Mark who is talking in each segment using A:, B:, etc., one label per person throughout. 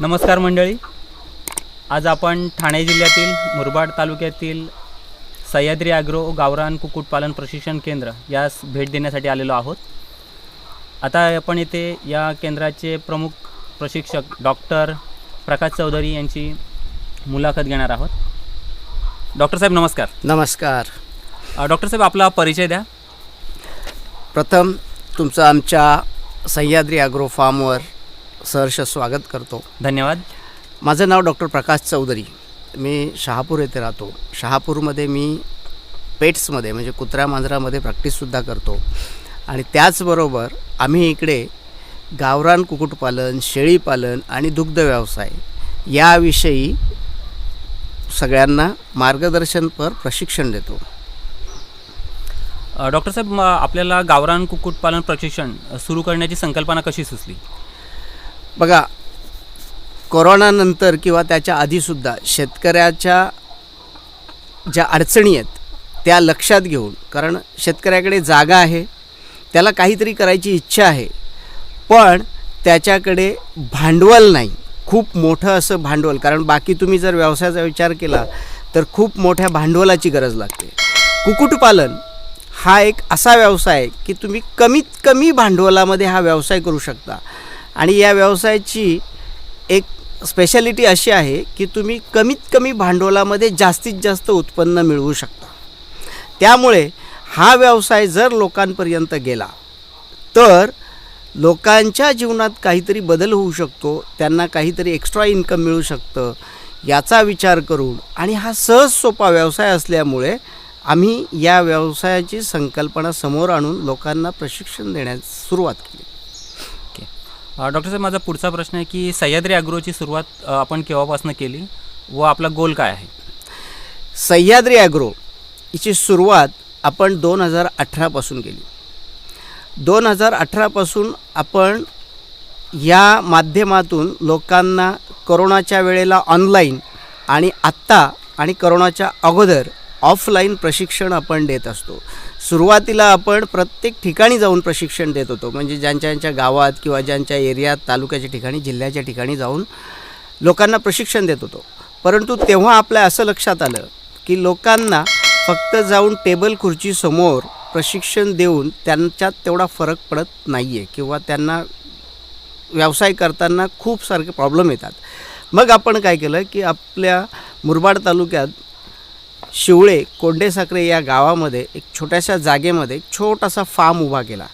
A: नमस्कार मंडळी, आज आपण ठाणे जिल्ह्यातील मुरबाड तालुक्यातील सह्याद्री ॲग्रो गावरान कुक्कुटपालन प्रशिक्षण केंद्र यास भेट देण्यासाठी आलेलो आहोत. आता आपण येथे या केंद्राचे प्रमुख प्रशिक्षक डॉक्टर प्रकाश चौधरी यांची मुलाखत घेणार आहोत. डॉक्टर साहेब नमस्कार.
B: नमस्कार.
A: डॉक्टर साहेब आपला परिचय द्या.
B: प्रथम तुमचं आमच्या सह्याद्री ॲग्रो फार्मवर सहर्ष स्वागत करतो.
A: धन्यवाद.
B: माझं नाव डॉक्टर प्रकाश चौधरी. मी शहापूर येथे राहतो. शहापूरमध्ये मी पेट्समध्ये म्हणजे कुत्र्या मांजरामध्ये प्रॅक्टिससुद्धा करतो आणि त्याचबरोबर आम्ही इकडे गावरान कुक्कुटपालन, शेळीपालन आणि दुग्ध व्यवसाय याविषयी सगळ्यांना मार्गदर्शनपर प्रशिक्षण देतो.
A: डॉक्टर साहेब, आपल्याला गावरान कुक्कुटपालन प्रशिक्षण सुरू करण्याची संकल्पना कशी सुचली?
B: बघा, कोरोनानंतर किंवा त्याच्या आधीसुद्धा शेतकऱ्याच्या ज्या अडचणी आहेत त्या लक्षात घेऊन, कारण शेतकऱ्याकडे जागा आहे, त्याला काहीतरी करायची इच्छा आहे, पण त्याच्याकडे भांडवल नाही, खूप मोठं असं भांडवल. कारण बाकी तुम्ही जर व्यवसायाचा विचार केला तर खूप मोठ्या भांडवलाची गरज लागते. कुक्कुटपालन हा एक असा व्यवसाय आहे की तुम्ही कमीत कमी भांडवलामध्ये हा व्यवसाय करू शकता आणि या व्यवसायाची एक स्पेशालिटी अशी आहे की तुम्ही कमीत कमी भांडवलामध्ये जास्तीत जास्त उत्पन्न मिळवू शकता. त्यामुळे हा व्यवसाय जर लोकांपर्यंत गेला तर लोकांच्या जीवनात काहीतरी बदल होऊ शकतो, त्यांना काहीतरी एक्स्ट्रा इन्कम मिळू शकतं याचा विचार करून आणि हा सहज सोपा व्यवसाय असल्यामुळे आम्ही या व्यवसायाची संकल्पना समोर आणून लोकांना प्रशिक्षण देण्यास सुरुवात केली.
A: डॉक्टर साहेब, माझा पुढचा प्रश्न आहे की सह्याद्री ॲग्रोची सुरुवात आपण केव्हापासून केली व आपला गोल काय आहे?
B: सह्याद्री ॲग्रो हिची सुरुवात आपण 2018पासून केली. 2018पासून आपण या माध्यमातून लोकांना कोरोनाच्या वेळेला ऑनलाईन आणि आत्ता आणि कोरोनाच्या अगोदर ऑफलाईन प्रशिक्षण आपण देत असतो. सुरुवातीला आपण प्रत्येक ठिकाणी जाऊन प्रशिक्षण देत होतो, म्हणजे ज्यांच्या गावात किंवा ज्यांच्या एरियात, तालुक्याच्या ठिकाणी, जिल्ह्याच्या ठिकाणी जाऊन लोकांना प्रशिक्षण देत होतो. परंतु तेव्हा आपल्या असं लक्षात आलं की लोकांना फक्त जाऊन टेबल खुर्चीसमोर प्रशिक्षण देऊन त्यांच्यात तेवढा फरक पडत नाही आहे किंवा त्यांना व्यवसाय करताना खूप सारखे प्रॉब्लेम येतात. मग आपण काय केलं की आपल्या मुरबाड तालुक्यात शिवळे कोंडेसाखरे या गावामध्ये एक छोट्याशा जागेमध्ये एक छोटासा फार्म उभा केला.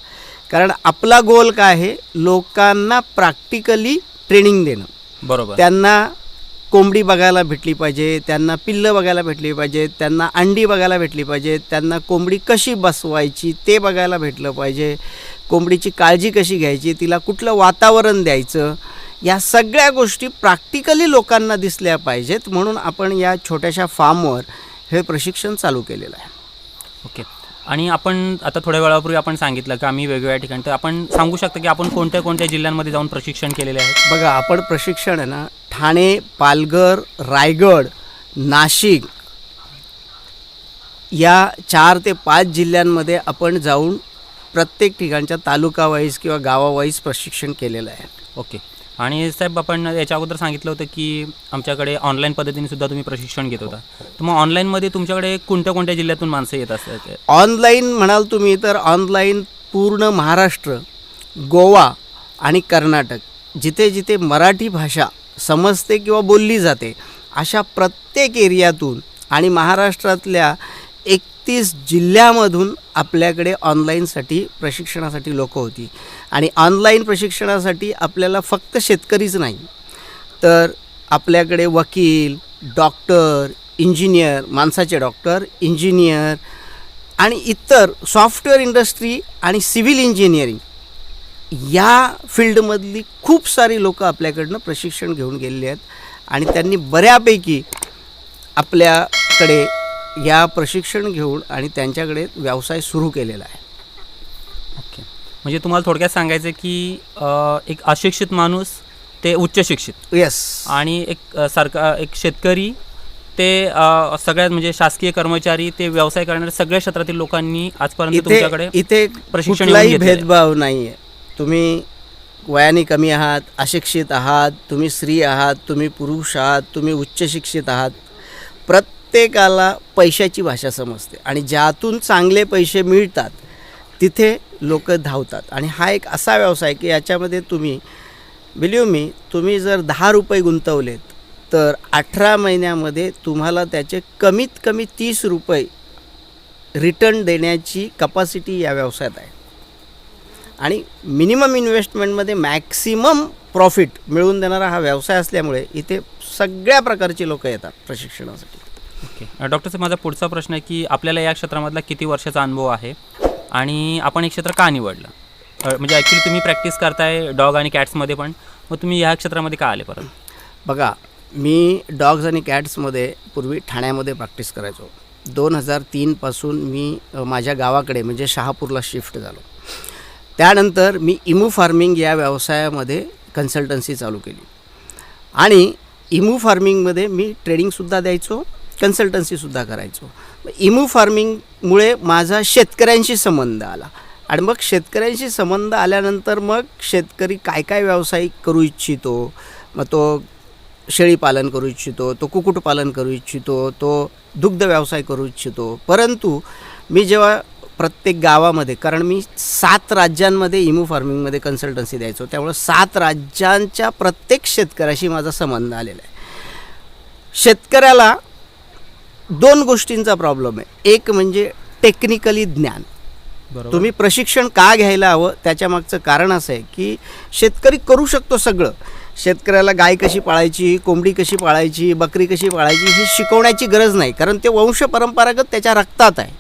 B: कारण आपला गोल काय आहे, लोकांना प्रॅक्टिकली ट्रेनिंग देणं.
A: बरोबर.
B: त्यांना कोंबडी बघायला भेटली पाहिजे, त्यांना पिल्लं बघायला भेटली पाहिजे, त्यांना अंडी बघायला भेटली पाहिजे, त्यांना कोंबडी कशी बसवायची ते बघायला भेटलं पाहिजे, कोंबडीची काळजी कशी घ्यायची, तिला कुठलं वातावरण द्यायचं, या सगळ्या गोष्टी प्रॅक्टिकली लोकांना दिसल्या पाहिजेत. म्हणून आपण या छोट्याशा फार्मवर हे प्रशिक्षण चालू केलेलं आहे.
A: ओके. आणि आपण आता थोड्या वेळापूर्वी आपण सांगितलं की आम्ही वेगवेगळ्या ठिकाणी, तर आपण सांगू शकता की आपण कोणत्या कोणत्या जिल्ह्यांमध्ये जाऊन प्रशिक्षण केलेले आहे?
B: बघा, आपण प्रशिक्षण आहे ना, ठाणे, पालघर, रायगड, नाशिक या 4 ते 5 जिल्ह्यांमध्ये आपण जाऊन प्रत्येक ठिकाणच्या तालुका वाईज किंवा गावावाईज प्रशिक्षण केलेलं आहे.
A: ओके. आणि साहेब, आपण याच्या अगोदर सांगितलं होतं की आमच्याकडे ऑनलाईन पद्धतीने सुद्धा तुम्ही प्रशिक्षण घेत होता. तर मग ऑनलाईनमध्ये तुमच्याकडे कोणत्या कोणत्या जिल्ह्यातून माणसं येत असतात?
B: ऑनलाईन म्हणाल तुम्ही तर ऑनलाईन पूर्ण महाराष्ट्र, गोवा आणि कर्नाटक जिथे जिथे मराठी भाषा समजते किंवा बोलली जाते अशा प्रत्येक एरियातून आणि महाराष्ट्रातल्या 31 जिल्ह्यामधून आपल्याकडे ऑनलाईनसाठी प्रशिक्षणासाठी लोक होती. आणि ऑनलाईन प्रशिक्षणासाठी आपल्याला फक्त शेतकरीच नाही तर आपल्याकडे वकील, डॉक्टर, इंजिनियर, माणसाचे डॉक्टर, इंजिनियर आणि इतर सॉफ्टवेअर इंडस्ट्री आणि सिव्हिल इंजिनिअरिंग या फील्डमधली खूप सारी लोक आपल्याकडनं प्रशिक्षण घेऊन गेलेली आहेत आणि त्यांनी बऱ्यापैकी आपल्याकडे या प्रशिक्षण घेऊन आणि त्यांच्याकडे व्यवसाय सुरू केलेला आहे.
A: ओके. म्हणजे तुम्हाला थोडक्यात सांगायचं की एक अशिक्षित माणूस ते उच्च शिक्षित,
B: येस, आणि
A: एक शेतकरी ते सगळ्यात म्हणजे शासकीय कर्मचारी ते व्यवसाय करणारे सगळ्या क्षेत्रातील लोकांनी आजपर्यंत तुमच्याकडे
B: इथे
A: प्रशिक्षण
B: कुठलाही भेदभाव नाही आहे. तुम्ही वयाने कमी आहात, अशिक्षित आहात, तुम्ही स्त्री आहात, तुम्ही पुरुष आहात, तुम्ही उच्च शिक्षित आहात, प्रत्येकाला पैशाची भाषा समजते आणि ज्यातून चांगले पैसे मिळतात तिथे लोक धावतात. आणि हा एक असा व्यवसाय की याच्यामध्ये तुम्ही बिलीव्ह मी, तुम्ही जर 10 रुपये गुंतवलेत तर 18 महिन्यामध्ये तुम्हाला त्याचे कमीत कमी 30 रुपये रिटर्न देण्याची कपॅसिटी या व्यवसायात आहे. आणि मिनिमम इन्व्हेस्टमेंटमध्ये मॅक्सिमम प्रॉफिट मिळवून देणारा हा व्यवसाय असल्यामुळे इथे सगळ्या प्रकारची लोक येतात प्रशिक्षणासाठी.
A: ओके डॉक्टर साहेब, माझा पुढचा प्रश्न आहे की आपल्याला या क्षेत्रामधला किती वर्षाचा अनुभव आहे आणि आपण हे क्षेत्र का निवडलं? म्हणजे ॲक्च्युली तुम्ही प्रॅक्टिस करताय डॉग आणि कॅट्समध्ये पण, मग तुम्ही ह्या क्षेत्रामध्ये का आले परत?
B: बघा, मी डॉग्स आणि कॅट्समध्ये पूर्वी ठाण्यामध्ये प्रॅक्टिस करायचो. 2003पासून मी माझ्या गावाकडे म्हणजे शहापूरला शिफ्ट झालो. त्यानंतर मी इमू फार्मिंग या व्यवसायामध्ये कन्सल्टन्सी चालू केली आणि इमू फार्मिंगमध्ये मी ट्रेडिंगसुद्धा द्यायचो, कन्सल्टन्सीसुद्धा करायचो. इमू फार्मिंगमुळे माझा शेतकऱ्यांशी संबंध आला आणि मग शेतकऱ्यांशी संबंध आल्यानंतर मग शेतकरी काय काय व्यवसाय करू इच्छितो, मग तो शेळीपालन करू इच्छितो, तो कुक्कुटपालन करू इच्छितो, तो दुग्ध व्यवसाय करू इच्छितो. परंतु मी जेव्हा प्रत्येक गावामध्ये, कारण मी 7 राज्यांमध्ये इमू फार्मिंगमध्ये कन्सल्टन्सी द्यायचो, त्यामुळे 7 राज्यांच्या प्रत्येक शेतकऱ्याशी माझा संबंध आलेला आहे. शेतकऱ्याला 2 गोष्टींचा प्रॉब्लेम आहे. एक म्हणजे टेक्निकली ज्ञान. तुम्ही प्रशिक्षण का घ्यायला हवं त्याच्या मागचं कारण असं आहे की शेतकरी करू शकतो सगळं. शेतकऱ्याला गाय कशी पाळायची, कोंबडी कशी पाळायची, बकरी कशी पाळायची हे शिकवण्याची गरज नाही, कारण ते वंश परंपरागत त्याच्या रक्तात आहे.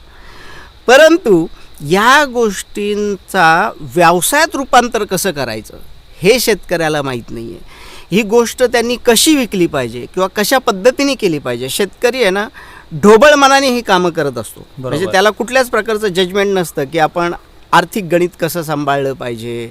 B: परंतु या गोष्टींचा व्यवसायात रूपांतर कसं करायचं हे शेतकऱ्याला माहीत नाही आहे. ही गोष्ट त्यांनी कशी विकली पाहिजे किंवा कशा पद्धतीने केली पाहिजे. शेतकरी आहे ना, ढोबळ मनाने ही कामं करत असतो. म्हणजे त्याला कुठल्याच प्रकारचं जजमेंट नसतं की आपण आर्थिक गणित कसं सांभाळलं पाहिजे,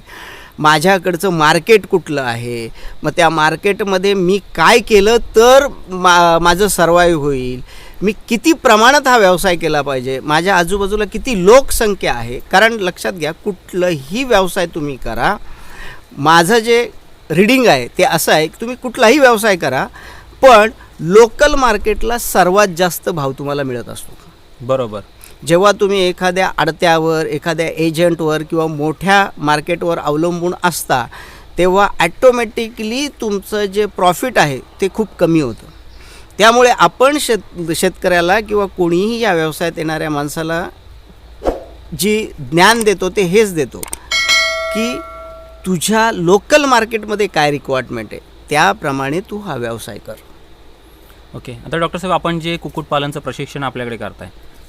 B: माझ्याकडचं मार्केट कुठलं आहे, मग त्या मार्केटमध्ये मी काय केलं तर माझं सर्वाईव्ह होईल, मी किती प्रमाणात हा व्यवसाय केला पाहिजे, माझ्या आजूबाजूला किती लोकसंख्या आहे. कारण लक्षात घ्या, कुठलंही व्यवसाय तुम्ही करा, माझं जे रीडिंग आहे ते असं आहे की तुम्ही कुठलाही व्यवसाय करा पण लोकल मार्केटला सर्वात जास्त भाव तुम्हाला मिळत असतो.
A: बरोबर.
B: जेव्हा तुम्ही एखाद्या आडत्यावर, एखाद्या एजंटवर किंवा मोठ्या मार्केटवर अवलंबून असता तेव्हा ॲटोमॅटिकली तुमचं जे प्रॉफिट आहे ते खूप कमी होतं. त्यामुळे आपण शेतकऱ्याला किंवा कोणीही या व्यवसायात येणाऱ्या माणसाला जी ज्ञान देतो ते हेच देतो की तुझ्या लोकल मार्केटमध्ये काय रिक्वायरमेंट आहे त्याप्रमाणे तू हा व्यवसाय कर.
A: ओके. आता डॉक्टर साहेब, आपण जे कुक्कुटपालनचं प्रशिक्षण आपल्याकडे करताय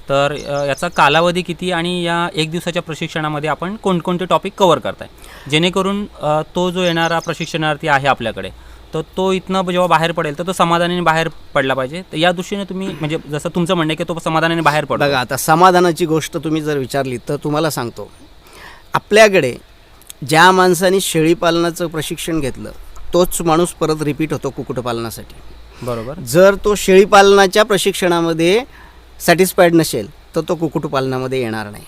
A: तर याचा कालावधी किती आणि या 1 दिवसाच्या प्रशिक्षणामध्ये आपण कोणकोणते टॉपिक कव्हर करताय जेणेकरून तो जो येणारा प्रशिक्षणार्थी आहे आपल्याकडे तर तो इथनं जेव्हा बाहेर पडेल तर तो समाधानाने बाहेर पडला पाहिजे. तर या दृष्टीने तुम्ही म्हणजे जसं तुमचं म्हणणं आहे की तो समाधानाने बाहेर पडला.
B: बघा, आता समाधानाची गोष्ट तुम्ही जर विचारली तर तुम्हाला सांगतो, आपल्याकडे ज्या माणसाने शेळीपालनाचं प्रशिक्षण घेतलं तोच माणूस परत रिपीट होतो कुक्कुटपालनासाठी.
A: बरोबर.
B: जर तो शेळीपालनाच्या प्रशिक्षणामध्ये सॅटिस्फाईड नसेल तर तो कुक्कुटपालनामध्ये येणार नाही.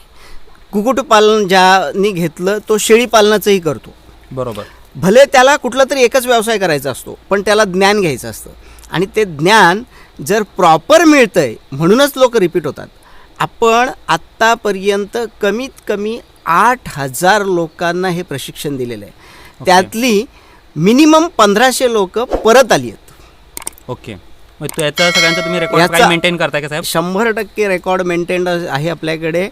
B: कुक्कुटपालन ज्यानी घेतलं तो शेळीपालनाचंही करतो.
A: बरोबर.
B: भले त्याला कुठला तरी एकच व्यवसाय करायचा असतो पण त्याला ज्ञान घ्यायचं असतं आणि ते ज्ञान जर प्रॉपर मिळतं आहे म्हणूनच लोक रिपीट होतात. आपण आत्तापर्यंत कमीत कमी 8,000 लोकांना हे प्रशिक्षण दिलेलं आहे. त्यातली मिनिमम 1,500 लोक परत आली आहेत.
A: ओके. मग याचा सगळ्यांचा तुम्ही रेकॉर्ड काय मेंटेन करताय का साहेब?
B: 100% रेकॉर्ड मेंटेन आहे आपल्याकडे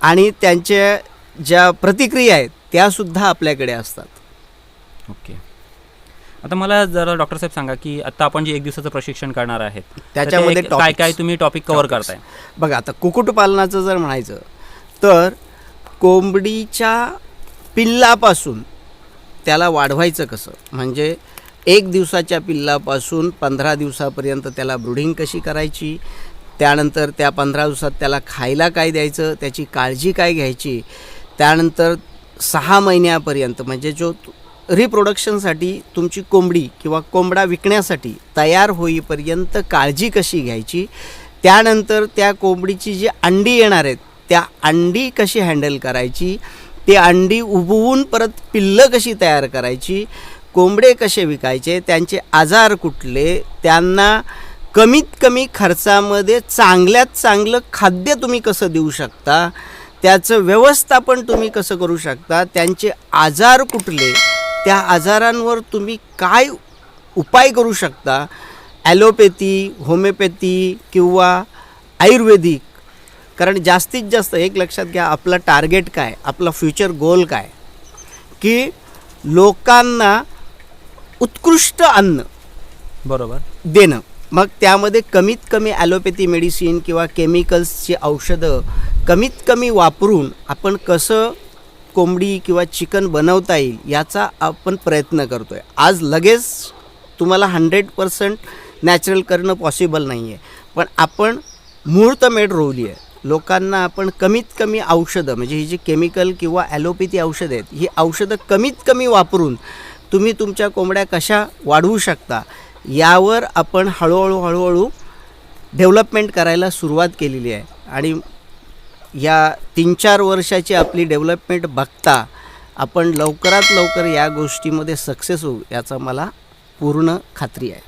B: आणि त्यांच्या ज्या प्रतिक्रिया आहेत त्यासुद्धा आपल्याकडे असतात.
A: ओके. आता मला जरा डॉक्टर साहेब सांगा की आता आपण जे 1 दिवसाचं प्रशिक्षण करणार आहेत
B: त्याच्यामध्ये
A: काय काय तुम्ही टॉपिक कव्हर करताय?
B: बघा, आता कुक्कुटपालनाचं जर म्हणायचं तर कोंबडीच्या पिल्लापासून त्याला वाढवायचं कसं, म्हणजे 1 दिवसाच्या पिल्लापासून 15 दिवसापर्यंत त्याला ब्रूडिंग कशी करायची, त्यानंतर त्या 15 दिवसात त्याला खायला काय द्यायचं, त्याची काळजी काय घ्यायची, त्यानंतर 6 महिन्यापर्यंत म्हणजे जो रिप्रोडक्शनसाठी तुमची कोंबडी किंवा कोंबडा विकण्यासाठी तयार होईपर्यंत काळजी कशी घ्यायची, त्यानंतर त्या कोंबडीची जी अंडी येणार आहेत त्या अंडी कशी हँडल करायची, ती अंडी उबवून परत पिल्लं कशी तयार करायची, कोंबडे कसे विकायचे, त्यांचे आजार कुठले, त्यांना कमीत कमी खर्चामध्ये चांगल्यात चांगलं खाद्य तुम्ही कसं देऊ शकता, त्याचं व्यवस्थापन तुम्ही कसं करू शकता, त्यांचे आजार कुठले, त्या आजारांवर तुम्ही काय उपाय करू शकता, ॲलोपॅथी, होमिओपॅथी किंवा आयुर्वेदिक. कारण जास्तीत जास्त एक लक्षात घ्या, आपलं टार्गेट काय, आपला फ्युचर गोल काय, की लोकांना उत्कृष्ट अन्न
A: बरोबर
B: देणं. मग त्यामध्ये कमीत कमी ॲलोपॅथी मेडिसिन किंवा केमिकल्सची औषधं कमीत कमी वापरून आपण कसं कोंबडी किंवा चिकन बनवता येईल याचा आपण प्रयत्न करतो आहे. आज लगेच तुम्हाला 100% नॅचरल करणं पॉसिबल नाही आहे, पण आपण मुहूर्तमेढ रोवली आहे. लोकांना आपण कमीत कमी औषधं, म्हणजे ही जी केमिकल किंवा ॲलोपॅथी औषधं आहेत, ही औषधं कमीत कमी वापरून तुम्ही तुमच्या कोंबड्या कशा वाढवू शकता यावर आपण हळूहळू डेव्हलपमेंट करायला सुरुवात केलेली आहे. आणि या 3-4 वर्षाची आपली डेव्हलपमेंट बघता आपण लवकरात लवकर या गोष्टीमध्ये सक्सेस होऊ याचा मला पूर्ण खात्री आहे.